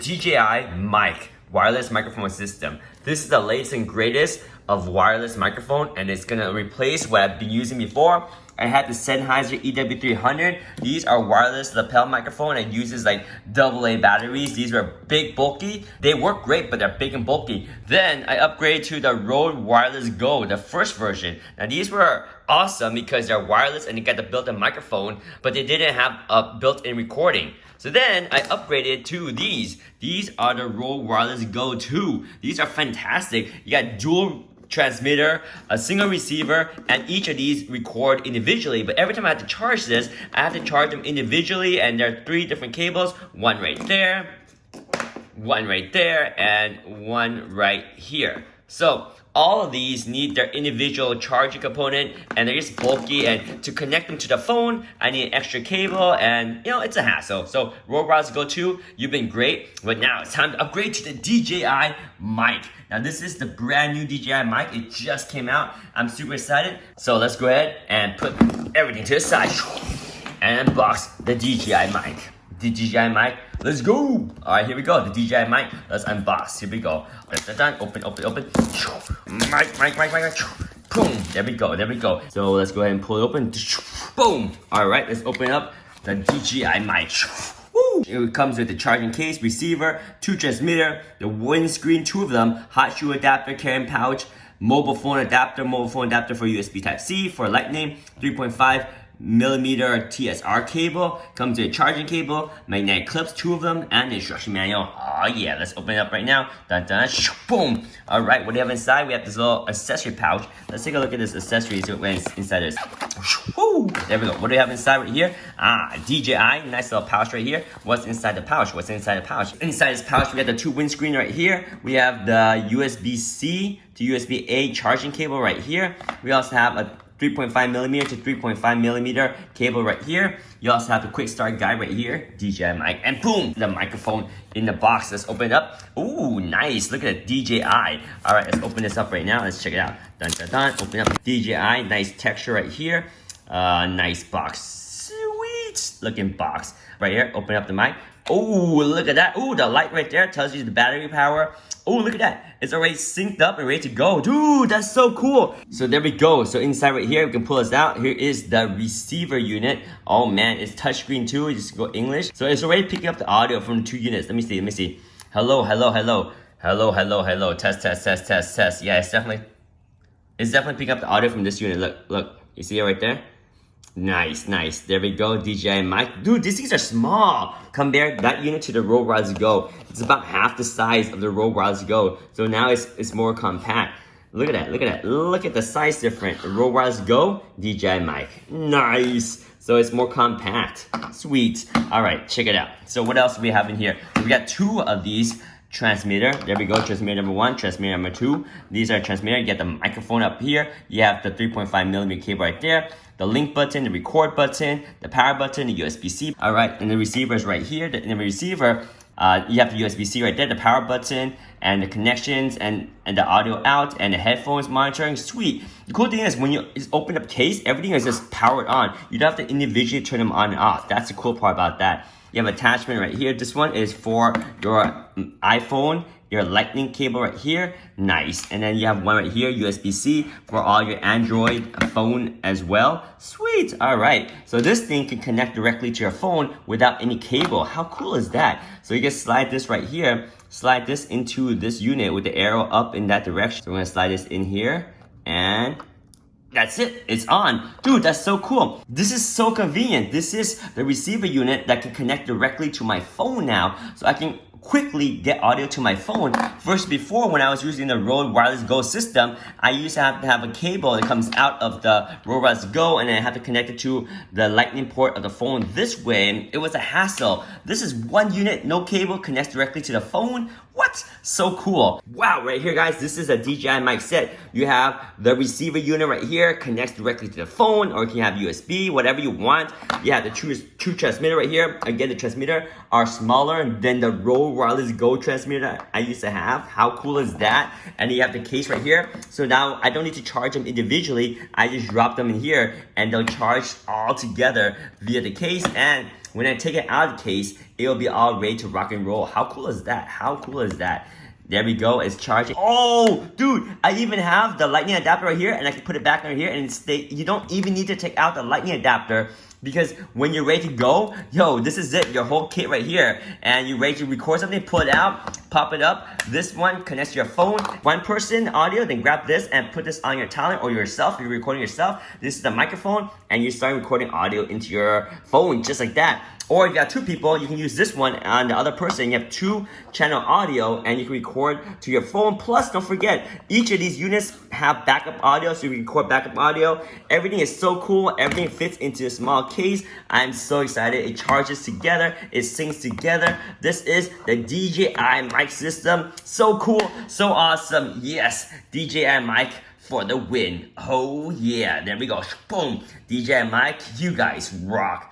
DJI Mic wireless microphone system. This is the latest and greatest of wireless microphone, and it's gonna replace what I've been using before. I had the Sennheiser EW100. These are wireless lapel microphone and uses like AA batteries. These were big, bulky. They work great, but they're big and bulky. Then I upgraded to the Rode Wireless Go, the first version. Now these were awesome because they're wireless and you got the built-in microphone, but they didn't have a built-in recording. So then I upgraded to these. These are the Rode Wireless Go 2. These are fantastic. You got dual transmitter, a single receiver, and each of these record individually. But every time I have to charge this, I have to charge them individually, and there are 3 different cables. One right there, one right there, and one right here. So all of these need their individual charging component, and they're just bulky, and to connect them to the phone, I need an extra cable, and you know, it's a hassle. So Rode Wireless Go 2, you've been great, but now it's time to upgrade to the DJI Mic. Now this is the brand new DJI Mic. It just came out. I'm super excited. So let's go ahead and put everything to the side and unbox the DJI Mic. The DJI Mic, let's go. All right, here we go. The DJI Mic, let's unbox. Here we go. Open. Mic. Boom. There we go. So let's go ahead and pull it open. Boom. All right, let's open up the DJI Mic. Woo. It comes with the charging case, receiver, 2 transmitter, the windscreen, 2 of them, hot shoe adapter, carrying pouch, mobile phone adapter for USB Type-C, for Lightning, 3.5mm TSR cable, comes with a charging cable, magnetic clips, 2 of them, and the instruction manual. Oh yeah, let's open it up right now. Boom. All right, what do we have inside? We have this little accessory pouch. Let's take a look at this accessory, see what's inside this. Woo. There we go. What do we have inside right here? DJI, nice little pouch right here. What's inside the pouch? Inside this pouch, we have the 2 windscreen right here. We have the USB-C to USB-A charging cable right here. We also have a 3.5mm to 3.5mm cable right here. You also have the quick start guide right here, DJI Mic, and boom, the microphone in the box. Let's open it up. Ooh, nice. Look at the DJI. All right, let's open this up right now. Let's check it out. Open up DJI. Nice texture right here. Nice box. Sweet looking box right here. Open up the mic. Oh, look at that. Oh, the light right there tells you the battery power. Oh, look at that. It's already synced up and ready to go. Dude, that's so cool. So there we go. So inside right here, we can pull this out. Here is the receiver unit. Oh man, it's touchscreen too. You just go English. So it's already picking up the audio from 2 units. Let me see. Hello. Test. Yeah, it's definitely picking up the audio from this unit. Look. You see it right there? Nice. There we go, DJI Mic. Dude, these things are small. Compare that unit to the Rode Wireless Go. It's about half the size of the Rode Wireless Go. So now it's more compact. Look at that. Look at the size difference. Rode Wireless Go, DJI Mic. Nice. So it's more compact. Sweet. All right, check it out. So what else do we have in here? We got 2 of these transmitter. There we go. Transmitter number 1, transmitter number 2. These are transmitter. You get the microphone up here. You have the 3.5mm cable right there. The link button, the record button, the power button, the USB-C. All right, and the receiver is right here. In the receiver, you have the USB-C right there, the power button, and the connections, and the audio out, and the headphones monitoring. Sweet. The cool thing is when you just open up the case, everything is just powered on. You don't have to individually turn them on and off. That's the cool part about that. You have attachment right here. This one is for your iPhone, your lightning cable right here. Nice. And then you have one right here, USB-C, for all your Android phone as well. Sweet. All right. So this thing can connect directly to your phone without any cable. How cool is that? So you can slide this right here, slide this into this unit with the arrow up in that direction. So we're going to slide this in here, and that's it. It's on. Dude, that's so cool. This is so convenient. This is the receiver unit that can connect directly to my phone now. So I can quickly get audio to my phone. First, before, when I was using the Rode Wireless Go system, I used to have a cable that comes out of the Rode Wireless Go, and then I have to connect it to the lightning port of the phone this way. It was a hassle. This is 1 unit, no cable, connects directly to the phone. What? So cool. Wow, right here, guys, this is a DJI Mic set. You have the receiver unit right here, connects directly to the phone, or you can have USB, whatever you want. You have the true transmitter right here. Again, the transmitter are smaller than the Rode Wireless Go transmitter I used to have. How cool is that? And you have the case right here. So now I don't need to charge them individually. I just drop them in here, and they'll charge all together via the case. And when I take it out of the case, it will be all ready to rock and roll. How cool is that? How cool is that? There we go, it's charging. Oh, dude, I even have the lightning adapter right here, and I can put it back over here, and you don't even need to take out the lightning adapter, because when you're ready to go, yo, this is it, your whole kit right here. And you're ready to record something, pull it out, pop it up. This one connects to your phone. One person audio, then grab this and put this on your talent or yourself. If you're recording yourself, this is the microphone, and you start recording audio into your phone just like that. Or if you have two people, you can use this one on the other person. You have 2-channel audio, and you can record to your phone. Plus, don't forget, each of these units have backup audio, so you can record backup audio. Everything is so cool. Everything fits into a small case. I'm so excited. It charges together. It syncs together. This is the DJI mic system. So cool. So awesome. Yes, DJI mic for the win. Oh yeah. There we go. Boom. DJI mic. You guys rock.